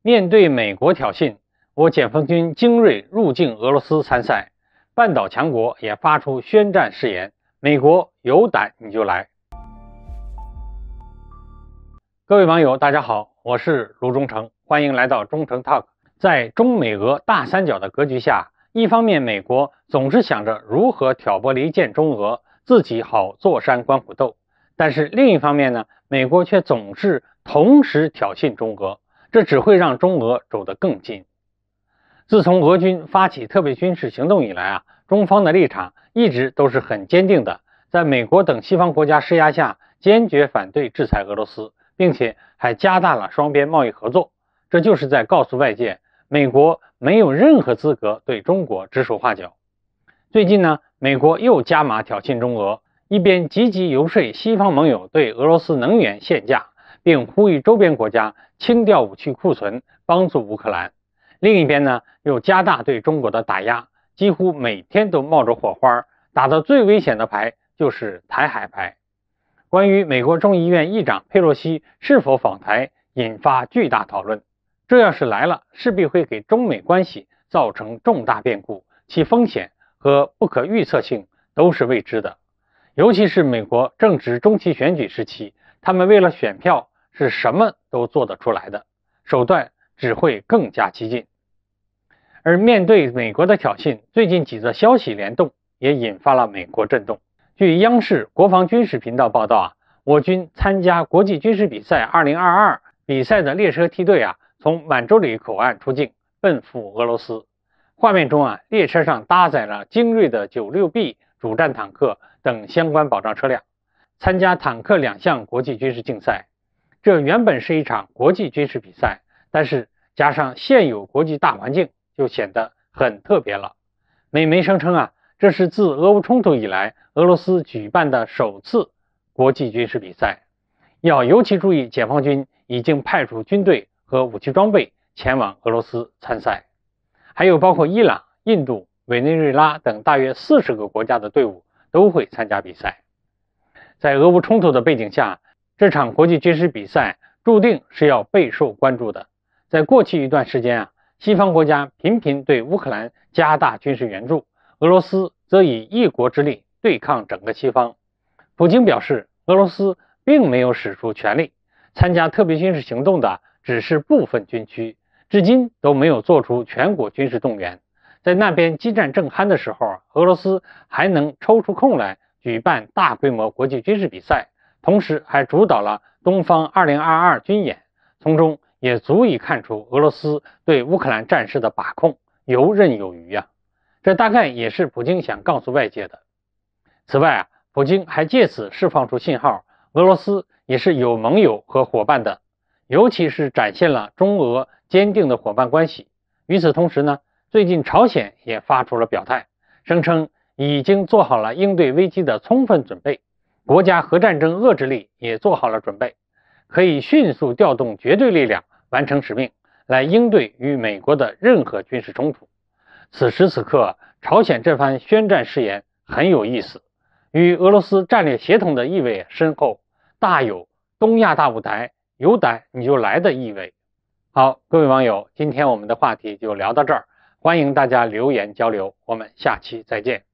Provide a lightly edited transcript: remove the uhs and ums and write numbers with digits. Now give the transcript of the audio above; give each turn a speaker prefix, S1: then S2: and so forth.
S1: 面对美国挑衅，我解放军精锐入境俄罗斯参赛，半岛强国也发出宣战誓言：美国有胆你就来。各位网友，大家好，我是卢忠诚，欢迎来到忠诚 Talk。在中美俄大三角的格局下，一方面美国总是想着如何挑拨离间中俄，自己好坐山观虎斗，但是另一方面呢，美国却总是同时挑衅中俄，这只会让中俄走得更近。自从俄军发起特别军事行动以来中方的立场一直都是很坚定的，在美国等西方国家施压下，坚决反对制裁俄罗斯，并且还加大了双边贸易合作。这就是在告诉外界，美国没有任何资格对中国指手画脚。最近呢，美国又加码挑衅中俄，一边积极游说西方盟友对俄罗斯能源限价，并呼吁周边国家清掉武器库存，帮助乌克兰。另一边呢，又加大对中国的打压，几乎每天都冒着火花，打得最危险的牌就是台海牌。关于美国众议院议长佩洛西是否访台，引发巨大讨论。这要是来了，势必会给中美关系造成重大变故，其风险和不可预测性都是未知的。尤其是美国正值中期选举时期，他们为了选票是什么都做得出来的，手段只会更加激进。而面对美国的挑衅，最近几则消息联动也引发了美国震动。据央视国防军事频道报道我军参加国际军事比赛2022比赛的列车梯队从满洲里口岸出境，奔赴俄罗斯。画面中列车上搭载了精锐的 96B 主战坦克等相关保障车辆，参加坦克2项国际军事竞赛。这原本是一场国际军事比赛，但是加上现有国际大环境，就显得很特别了。美媒声称这是自俄乌冲突以来俄罗斯举办的首次国际军事比赛。要尤其注意，解放军已经派出军队和武器装备前往俄罗斯参赛，还有包括伊朗、印度、委内瑞拉等大约40个国家的队伍都会参加比赛。在俄乌冲突的背景下，这场国际军事比赛注定是要备受关注的。在过去一段时间西方国家频频对乌克兰加大军事援助，俄罗斯则以一国之力对抗整个西方。普京表示，俄罗斯并没有使出全力，参加特别军事行动的只是部分军区，至今都没有做出全国军事动员。在那边激战正酣的时候，俄罗斯还能抽出空来举办大规模国际军事比赛，同时还主导了东方2022军演，从中也足以看出俄罗斯对乌克兰战事的把控游刃有余这大概也是普京想告诉外界的。此外普京还借此释放出信号，俄罗斯也是有盟友和伙伴的，尤其是展现了中俄坚定的伙伴关系。与此同时呢，最近朝鲜也发出了表态，声称已经做好了应对危机的充分准备，国家核战争遏制力也做好了准备，可以迅速调动绝对力量完成使命，来应对与美国的任何军事冲突。此时此刻朝鲜这番宣战誓言很有意思，与俄罗斯战略协同的意味深厚，大有东亚大舞台有胆你就来的意味。好，各位网友，今天我们的话题就聊到这儿，欢迎大家留言交流，我们下期再见。